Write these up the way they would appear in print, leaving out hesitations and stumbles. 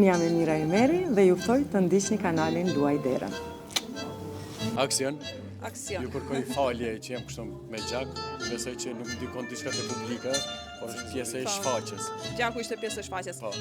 Unë jam Emira Emeri dhe ju ftoj të ndiqni kanalin Luaj Derën. Aksion. Aksion. Ju kërkoj falje që jam kështu me gjak, besoj që nuk ndikon diçka te publika, por është pjesë e shfaqjes. Gjaku ishte pjesë e shfaqjes. Po.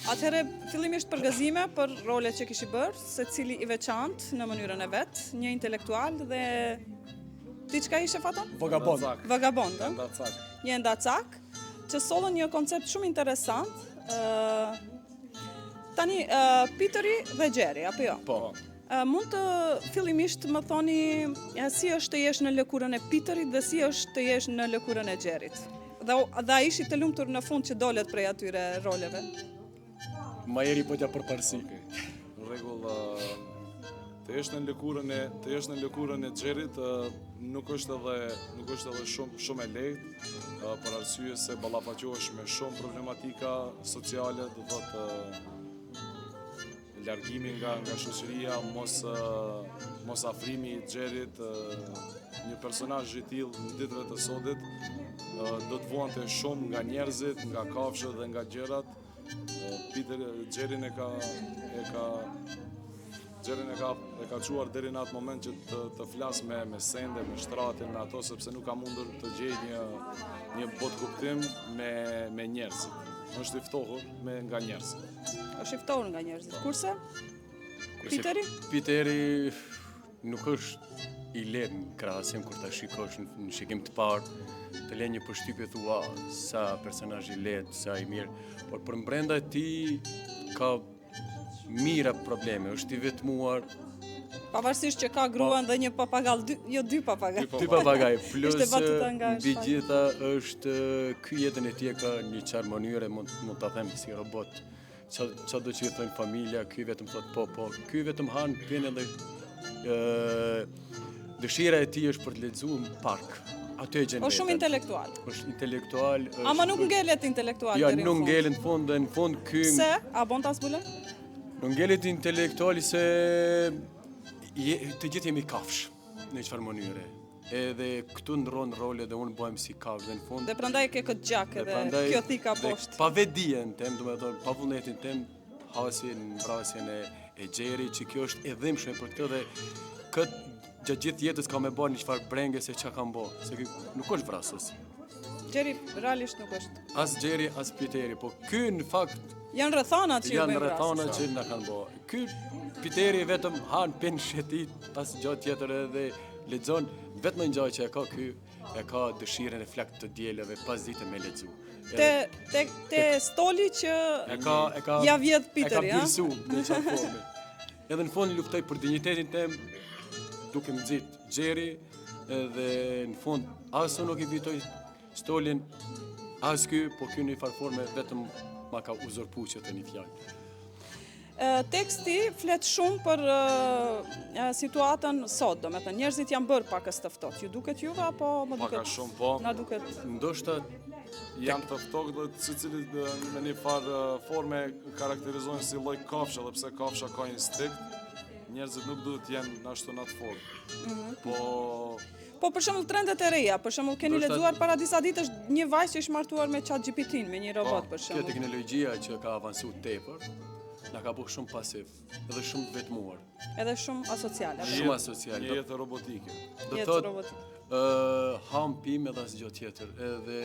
Atëherë, fillimisht përgëzime për rolet që kishi bërë, se cili i veçantë në mënyrën e vetë, një intelektual dhe... Ti çka ishe, Faton? Vagabond. Vagabond, Ndacak. Një ndacak, që sollën një koncept shumë interesant. Tani, Piteri dhe Gjeri, apo jo? Po. Mund të fillimisht më thoni si është të jesh në lëkurën e Piterit dhe si është të jesh në lëkurën e Gjerit? Dhe a ishi të lumtur në fund që dolet prej atyre roleve? Majeri po t'ja përparësi. Në rregull, të jesh në lëkurën e Xherit nuk është edhe shumë e lehtë, për arsye se ballafaqohesh me shumë problematika sociale, do thotë largimi nga shoqëria, mos afrimi i Xherit, një personazh i tillë në ditëve të sotit do të vuante shumë nga njerëzit, nga kafshët dhe nga gjërat. Xherin e ka çuar deri në atë moment që të flas me sende, me shtratin, me ato, sepse nuk ka mundur të gjej një botë kuptim me njerëzit. Është i ftohur nga njerëzit. Është i ftohur nga njerëzit. Kurse Piteri? Piteri nuk është i lehtë në krahasim kur ta shikosh në shikim të parë, të lë një përshtypje thua sa personazh i lehtë, sa i mirë, por për brenda ti ka mira probleme, është i vetmuar. Pavarësisht që ka gruan dhe një papagall, dy papagall. Dy papagall, plus Ishte batuta nga mbi gjitha është ky jetën e tij ka një çfarë mënyre mund ta them si robot. Çfarë do të thonë familja, ky vetëm thot po, ky vetëm han pin edhe dëshira e tij është për të lexuar në park. Aty e gjen. Është shumë intelektual. Është intelektual. Ama nuk ngelet intelektual ja, deri në fund. Ja, nuk ngelet në fund dhe në fund ky. Se a bon ta zbulon? Nuk ngelet intelektuali se të gjithë jemi kafsh në çfarë mënyre. Edhe këtu ndron role dhe unë bëhem si kafsh dhe në fund. Dhe prandaj ke këtë gjak edhe kjo thika poshtë. Pa vetdijen tem, domethënë pa vullnetin tem, hasin, vrasjen e Xherit, që kjo është e dhimbshme për këtë dhe këtë gjatë gjithë jetës ka me bërë një çfarë brenge se çka kam bërë, se ky nuk është vrasës. Gjeri realisht nuk është. As Gjeri, as Piteri, po ky në fakt janë rrethanat që janë rrethanat që na kanë bërë. Ky Piteri vetëm han pin shetit, pas gjë tjetër edhe lexon vetëm një gjë që e ka ky, e ka dëshirën e flakt të dielave pas ditë me lexu. Te stoli që ja vjedh Piteri, e ka birsu në çfarë forme. Edhe në fund luftoj për dinjitetin tim, duke më nxit Xheri, edhe në fund as unë nuk i vitoj stolin, as ky, po ky në farë forme vetëm ma ka uzurpuar që të një fjalë. Teksti flet shumë për situatën sot, domethënë njerëzit janë bërë pakës të ftohtë. Ju duket juve apo më duket? Pak shumë po. Na duket. Ndoshta janë të ftohtë dhe të cilit me një farë forme karakterizohen si lloj kafshë, edhe pse kafsha ka instinkt. Njerëzit nuk duhet të jenë ashtu në atë formë. Po për shembull trendet e reja, për shembull keni lexuar para disa ditësh një vajzë që është martuar me ChatGPT-n, me një robot për shembull. Kjo teknologjia që ka avancuar tepër, na ka bërë shumë pasiv, edhe shumë vetmuar. Edhe shumë asociale. Shumë asociale. Një jetë robotike. Do thotë ham, pim edhe asgjë tjetër. Edhe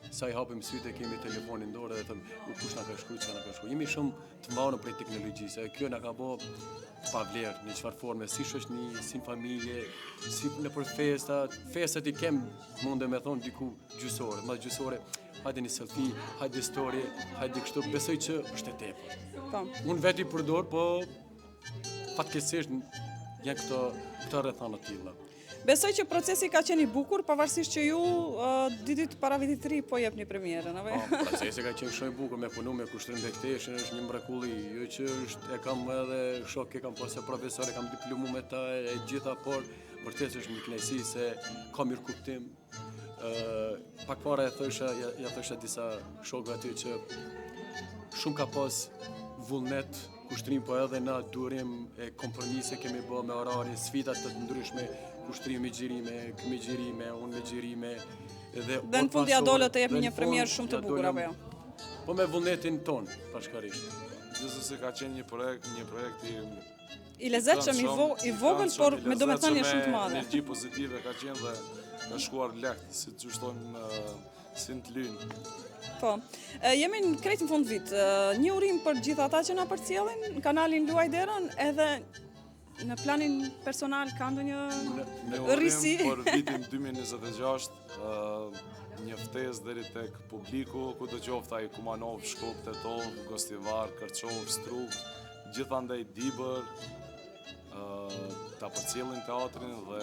sa I hapim sytë kemi telefonin dorë dhe thëmë, kush na ka shkruar, çka na ka shkruar. Jemi shumë të mbarë prej teknologjisë. Kjo na ka bë pa vlerë në çfarë forme, si shoqni, si në familje, si nëpër festa. Festat I kem mundem me thonë diku gjysore, më gjysore. Hajde një selfie, hajde story, hajde kështu. Besoj që është e tepër. Po. Unë vetë I përdor, po fatkeqësisht janë këto rrethana të tilla. Besoj që procesi ka qenë I bukur, pavarësisht që ju 2 ditë para vitit të ri po jepni premierën, apo? Procesi ka qenë shumë I bukur, me punu me kushtrim backstage, është një mrekulli, jo që është, e kam edhe shok, e kam pasur profesor, e kam diplomu me ta, e gjitha, por vërtet është një kënaqësi se ka mirë kuptim. Pak para ja thosha disa shokëve aty që shumë ka pas vullnet, kushtrim, po edhe na durim e kompromise kemi bë me orarin, sfida të ndryshme, kushtrim me xhirime, kë me xhirime, unë me xhirime. Dhe në fund ja dole të jep një premier shumë të bukur, apo jo? Po me vullnetin ton, bashkarisht. Gjithsesi ka qenë një projekt I lezetshëm, I vogël, por me domethënie shumë të madhe. Energji pozitive ka qenë dhe ka shkuar lehtë, si që thonë si në të lynë. Po, jemi në krejt në fund vit. Një urim për gjithë ata që na përcjellin në kanalin Luaj Derën, edhe në planin personal ka ndonjë rrisi? Për vitin 2026, një ftesë deri tek publiku, kudo qoftë ai Kumanov, Shkup, Tetov, Gostivar, Kërçov, Strug, gjithandaj Dibër, ta përcjellin teatrin dhe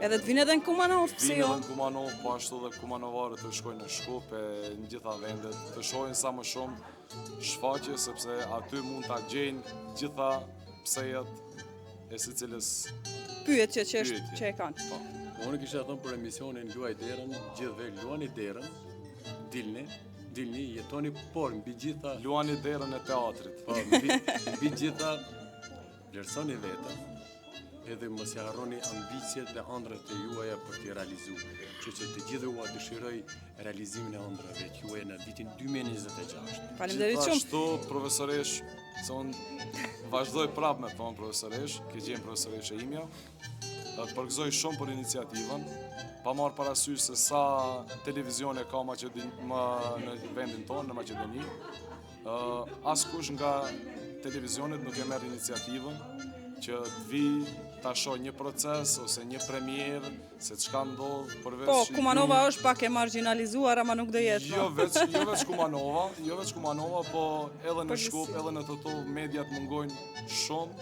edhe të vinë edhe në Kumanov, pse jo? Vinë edhe në Kumanov, po ashtu dhe kumanovarët të shkojnë në Shkup e në gjitha vendet, të shohin sa më shumë shfaqje, sepse aty mund ta gjejnë gjitha psejet e secilës pyetje që e kanë. Po. Unë kisha thënë për emisionin Luaj Derën, gjithëve luani derën, dilni, jetoni, por mbi gjitha Luani derën e teatrit. Po, mbi gjitha vlerësoni vetën, edhe mos ja harroni ambicjet dhe ëndrat e juaja për t'i realizuar. Kështu që të gjithë ua dëshiroj realizimin e ëndrave të juaja në vitin 2026. Faleminderit shumë. Gjithashtu profesoresh, se unë vazhdoj prapë me thonë profesoresh, ke qenë profesoresh e imja, të përgëzoj shumë për iniciativën, pa marrë parasysh se sa televizione ka në vendin tonë, në Maqedoni. Askush nga televizionet nuk e merr iniciativën që të vi ta shoh një proces ose një premier se çka ndodh përveç. Po, Kumanova është pak e marginalizuar, ama nuk do jetë. Jo veç Kumanova, po edhe në Shkup, edhe në Tetov mediat mungojnë shumë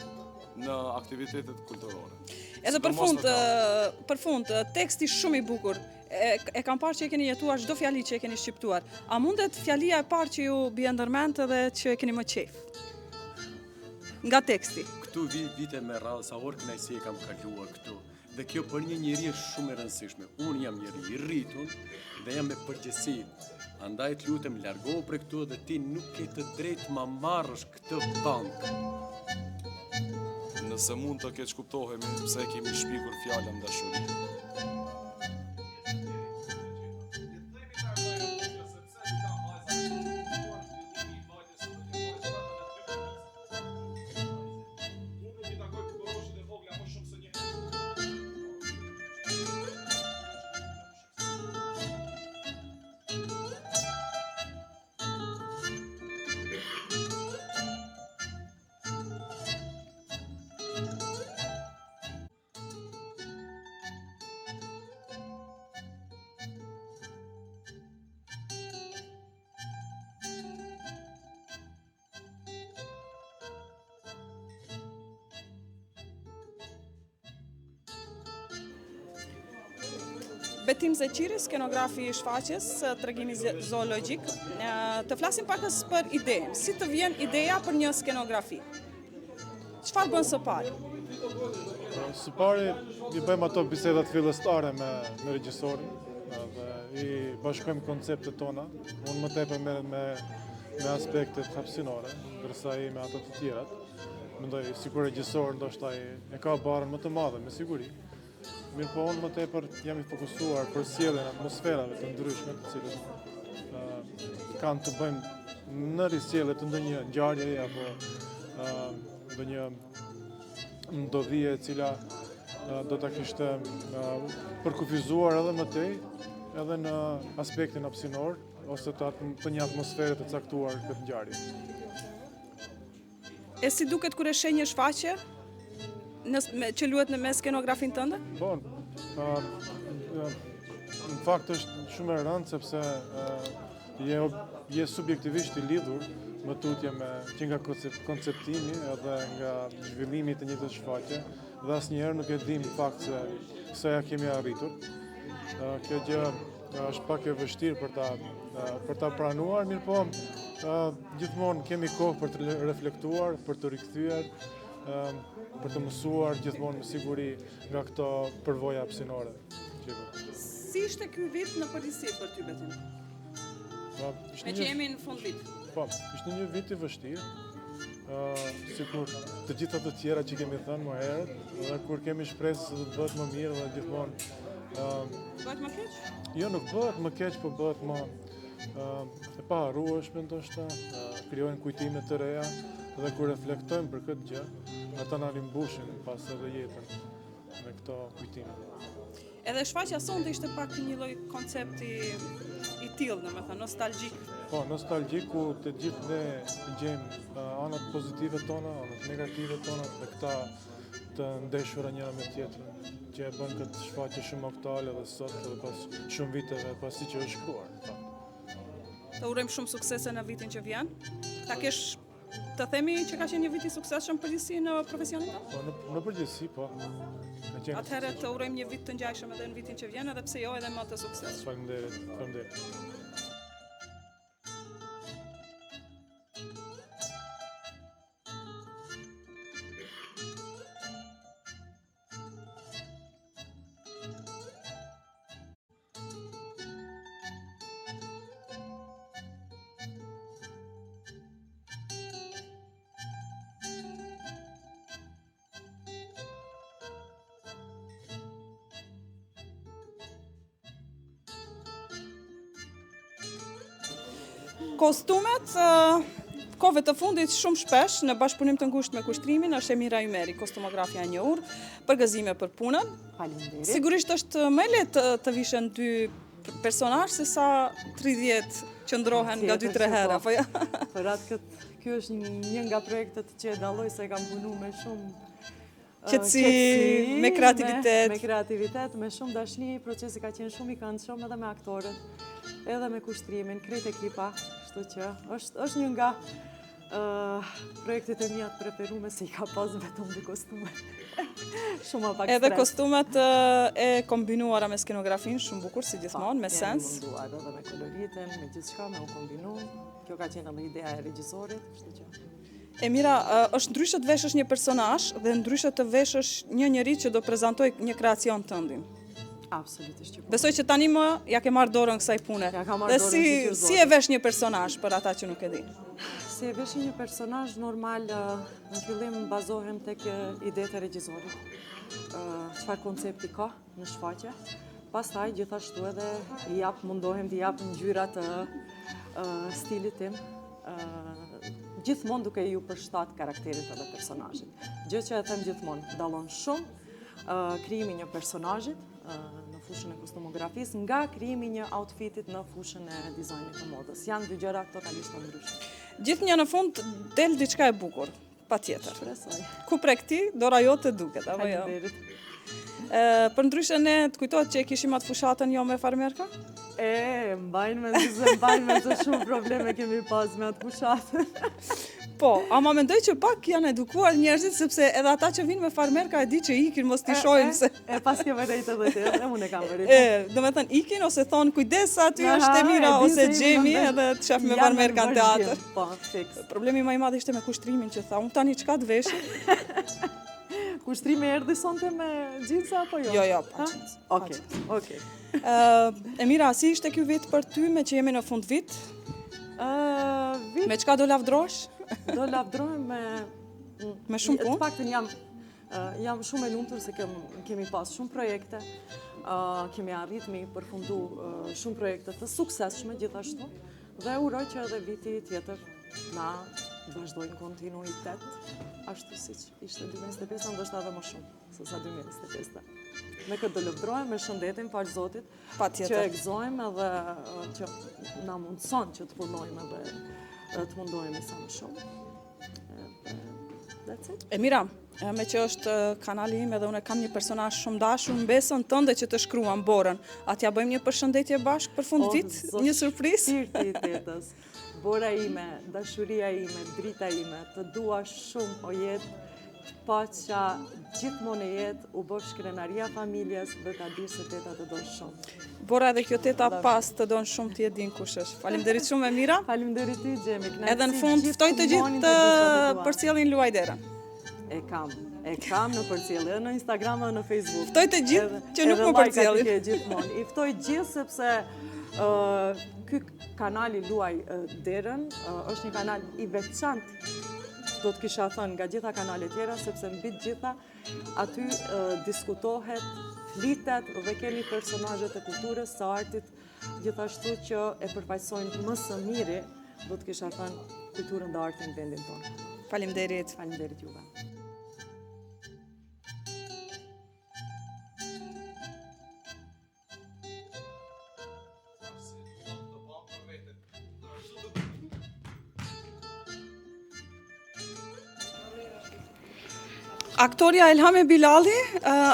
në aktivitetet kulturore. Edhe për fund, teksti shumë I bukur. E kam parë që e keni jetuar çdo fjali që e keni shqiptuar. A mundet fjalia e parë që ju bie ndërmend edhe që e keni më qejf? Nga teksti. Këtu vite me radhë, sa orë kënaqësi e kam kaluar këtu. Dhe kjo për një njeri është shumë e rëndësishme. Unë jam njeri I rritur dhe jam me përgjegjësi. Andaj të lutem, largohu prej këtu dhe ti nuk ke të drejtë ma marrësh këtë bank. Nëse mund të keq kuptohemi pse kemi shpikur fjalën dashuri. Betim Zeqiri, skenografi I shfaqjes, tregimi zoologjik. Të flasim pakës për idenë. Si të vjen ideja për një skenografi? Çfarë bën së pari? Së pari, I bëjmë ato bisedat fillestare me regjisorin dhe I bashkojmë konceptet tona. Unë më tepër merrem me aspektet hapësinore, ndërsa ai me ato të tjerat. Mendoj sikur regjisor ndoshta e ka barën më të madhe me siguri. Mirë po unë më tepër jam I fokusuar për sjelljen e atmosferave të ndryshme të cilët kanë të bëjmë në risjellje të ndonjë ngjarjeje apo ndonjë ndodhie e cila do ta kishte përkufizuar edhe më tej, edhe në aspektin hapësinor, ose të një atmosfere të caktuar këtë ngjarje. E si duket kur e sheh një shfaqje që luhet me skenografin tënde? Po, në fakt është shumë e rëndë sepse je subjektivisht i lidhur më tutje që nga konceptimi edhe nga zhvillimi të njëjtës shfaqje, dhe asnjëherë nuk e dim në fakt se sa ja kemi arritur. Kjo gjë është pak e vështirë për ta pranuar, mirë po gjithmonë kemi kohë për të reflektuar, për të rikthyer, për të mësuar gjithmonë me siguri nga këto përvoja hapësinore. Si ishte ky vit në përgjithësi për ty Betim? Me që jemi në fund vit. Po, ishte një vit i vështirë, sikur të gjitha të tjera që kemi thënë më herët, dhe kur kemi shpresë se do të bëhet më mirë dhe gjithmonë. Bëhet më keq? Jo, nuk bëhet më keq, po bëhet më e paharrueshme ndoshta, krijojnë kujtime të reja, dhe kur reflektojmë për këtë gjë, ata na rimbushin pas edhe jetën me këto kujtime. Edhe shfaqja sonte ishte pak një lloj koncepti i tillë, domethënë nostalgjik. Po, nostalgjik ku të gjithë ne gjejmë anët pozitive tona, anët negative tona, dhe këta të ndeshura njëra me tjetrën, që e bën këtë shfaqje shumë aktuale dhe sot edhe pas shumë viteve pasi që është shkruar. Të urojmë shumë suksese në vitin që vjen. Ta kesh të themi që ka qenë një vit i suksesshëm përgjithësi në profesionin tënd? Po, në përgjithësi, po. Atëherë të urojmë një vit të ngjajshëm edhe në vitin që vjen, edhe pse jo edhe më të suksesshëm. Faleminderit. Kostumet, kohëve të fundit shumë shpesh në bashkëpunim të ngushtë me kushtrimin është Emira Ymeri, kostumografja e njohur, për gëzime për punën. Faleminderit. Sigurisht është më lehtë të vishen dy personazh se sa 30 që ndrohen nga 2-3 herë, apo jo? Për atë këtë, ky është një nga projektet që e dalloj se kam punu me shumë qetësi, me kreativitet. Me kreativitet, me shumë dashni, procesi ka qenë shumë i këndshëm edhe me aktorët, edhe me kushtrimin, krejt ekipa, kështu që është një nga projektet e mia të preferume se i ka pas vetëm dy kostume. Shumë pak stres. Edhe kostumet e kombinuara me skenografin, shumë bukur si gjithmonë, me sens. Jam munduar edhe me koloritin, me gjithçka, me u kombinu. Kjo ka qenë edhe ideja e regjisorit, kështu që. Emira, është ndryshe të veshësh një personazh dhe ndryshe të veshësh një njeri që do prezantoj një kreacion tëndin. Absolutisht që po. Besoj që tani më ja ke marrë dorën kësaj pune. Ja ka marrë dorën dhe si e vesh një personazh për ata që nuk e din? Si e vesh një personazh normal, në fillim bazohem tek idetë e regjisorit. Çfarë koncepti ka në shfaqje. Pastaj gjithashtu edhe mundohem t'i jap ngjyra të stilit tim. Gjithmonë duke ju përshtat karakterit edhe personazhit. Gjë që e them gjithmonë, dallon shumë krijimi një personazhit në fushën e kostumografisë nga krijimi një outfitit në fushën e dizajnit të modës. Janë dy gjëra totalisht të ndryshme. Gjithnjë në fund del diçka e bukur, patjetër. Shpresoj. Ku prej këtij dora jote duket, apo jo? Faleminderit. Për ndryshe ne të kujtohet që e kishim atë fushatën jo me farmerka? Mbajnë me të shumë probleme kemi pas me atë fushatën. Po, ama mendoj që pak janë edukuar njerëzit, sepse edhe ata që vinë me farmerka e di që ikin, mos t'i shojnë se... Pas ke vërejt edhe të edhe, unë e kam vërejt. Do me thënë ikin, ose thonë kujdes aty është Emira, ose Gjemi, edhe të shef me farmerka në teatr. Po, fiks. Problemi më i madh ishte me kushtrimin që tha, unë tani çka të veshi? Kushtrimi erdhi sonte me gjinsa apo jo? Jo, pa gjinsa. Okej. Emira, si ishte ky vit për ty me që jemi në fund vit? Me çka do lavdrosh? Do lavdrohem me shumë punë? Të paktën jam shumë e lumtur se kemi pas shumë projekte, kemi arrit me përfundu shumë projekte të suksesshme gjithashtu dhe uroj që edhe viti tjetër na vazhdojnë kontinuitet ashtu siç ishte 2025, ndoshta edhe më shumë se sa 2025. Me këtë do lëvdrojmë, me shëndetin, falë Zotit, Patjetër. që e gëzojmë edhe që na mundson që të punojmë edhe të mundohemi sa më shumë. That's it. E mira, me që është kanali im edhe unë kam një personazh shumë dashur, mbesën tënde që të shkruan Borën. A t'ja bëjmë një përshëndetje bashkë për fund vit, një surprizë? Shpirti i tetës, Bora ime, dashuria ime, drita ime, të dua shumë o jetë, paqa gjithmonë e jetë, u bësh krenaria familjes dhe ta di se teta të do shumë. Bora, edhe kjo teta pas të donë shumë ti e din kush është. Faleminderit shumë Emira. Faleminderit ty Xhemi. Edhe në fund ftoj të gjithë të përcjellin luajderën. E kam në përcjellje, edhe në Instagram dhe në Facebook. Ftoj të gjithë që nuk më përcjellin. Edhe gjithmonë. I ftoj gjithë sepse ky kanali Luaj Derën është një kanal i veçantë, do të kisha thënë, nga gjitha kanalet tjera, sepse mbi të gjitha aty diskutohet, flitet dhe keni personazhet e kulturës së artit, gjithashtu që e përfaqësojnë më së miri, do të kisha thënë, kulturën dhe artin në vendin tonë. Faleminderit. Faleminderit juve. Aktoria Elhame Bilali,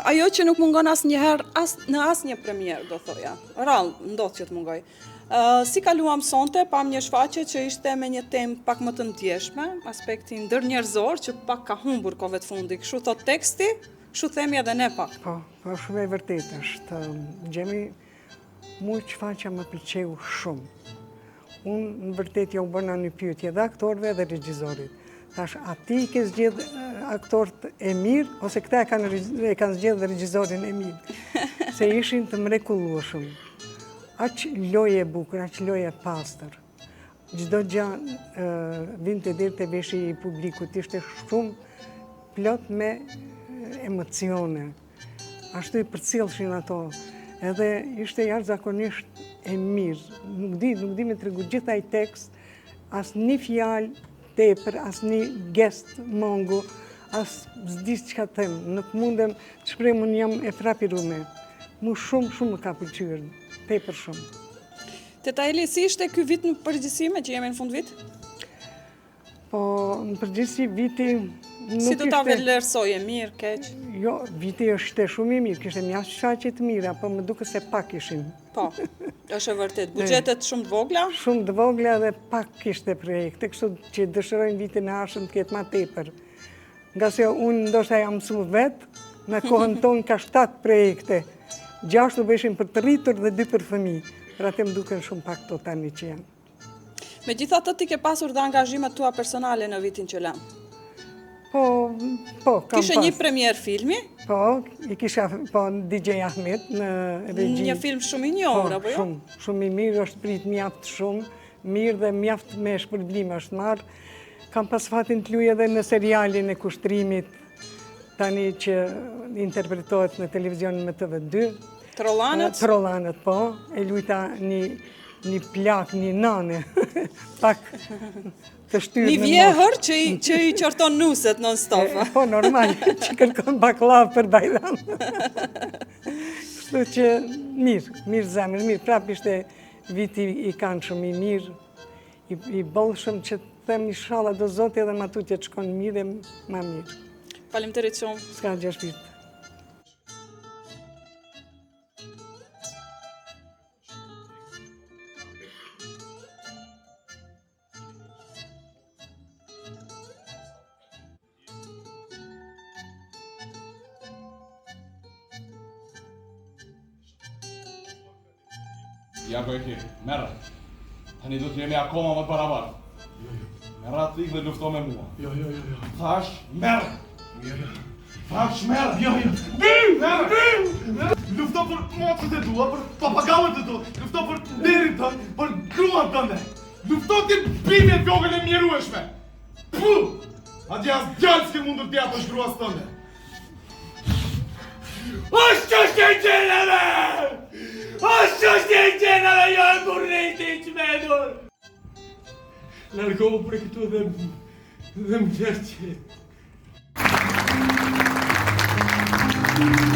ajo që nuk mungon asnjëherë në asnjë premier, do thoja. Rallë ndodh që të mungoj. Si kaluam sonte, pam një shfaqje që ishte me një temë pak më të ndjeshme, aspektin ndërnjerëzor që pak ka humbur kohëve të fundit. Kështu thot teksti, kështu themi edhe ne pak. Po, shumë e vërtet është. Xhemi, mu shfaqja më pëlqeu shumë. Unë në vërtet ja u bëna një pyetje dhe aktorëve dhe regjizorit. Tash, a ti ke zgjedh aktorët e mirë, ose këta e kanë zgjedh dhe regjizorin e mirë? Se ishin të mrekullueshëm. Aq loje e bukur, aq loje e pastër. Çdo gjë vinte deri te veshi i publikut, ishte shumë plot me emocione. Ashtu i përcjellshin ato. Edhe ishte jashtëzakonisht e mirë. Nuk di me tregu gjithaj tekst, as një fjalë tepër, as një gest mongu, as s'di çka them. Nuk mundem të shpreh, unë jam e frapirume. Mu shumë më ka pëlqyer, tepër shumë. Teta Eli, si ishte ky vit në përgjithësi me që jemi në fund vit? Po, në përgjithësi viti nuk Si do ta ishte... vlerësoje, mirë, keq? Jo, viti është shumë i mirë, kishte mjaft shfaqje të mira, po më duket se pak ishin. Po, është e vërtet. Buxhetet shumë të vogla? Shumë të vogla dhe pak kishte projekte, kështu që dëshirojnë vitin e ardhshëm të ketë më tepër. Nga se unë ndoshta jam mësuar vetë, në kohën tonë ka 7 projekte. 6 u beshin për të rritur dhe 2 për fëmijë. Për atë më duken shumë pak to tani që janë. Megjithatë ti ke pasur dhe angazhimet tua personale në vitin që lëm. Po, kam Kishe një premier filmi? Po, i kisha DJ Ahmet në regji. Një film shumë i njohur, apo jo? Shumë i mirë, është prit mjaft shumë, mirë dhe mjaft me shpërblim është marrë. Kam pas fatin të luaj edhe në serialin e Kushtrimit, tani që interpretohet në televizion me TV2. Trollanët? Trollanët, po. E luajta një plak, një nane, pak të shtyrë. Një vjehër që i qorton nuset non-stop. Po, normal, që kërkon baklav për bajram. Kështu që mirë zemër, mirë. Prap ishte viti i kanë shumë i mirë, i bollshëm që të them inshallah do Zoti edhe ma tutje të shkon mirë e ma mirë. Faleminderit shumë. S'ka gjë shpirt. Ja ku e ki, merë. Tani do t'jemi akoma më të barabartë. Merë atë ikë dhe lufto me mua. Jo. Thash, merë. Thash, merë. Jo. Merë. Lufto për mocët e tua, për papagallët e tua. Lufto për derin tënë, për gruan tënde. Lufto ti bimje të vogël e mjerueshme. Pu! Atje as gjallë s'ke mundur t'ja për shgruas tënde. Ashtë është e gjenëve! Ashtë është e gjenëve, jo e burriti që medur! Largohu për këtu dhe më gjerë që Bravo.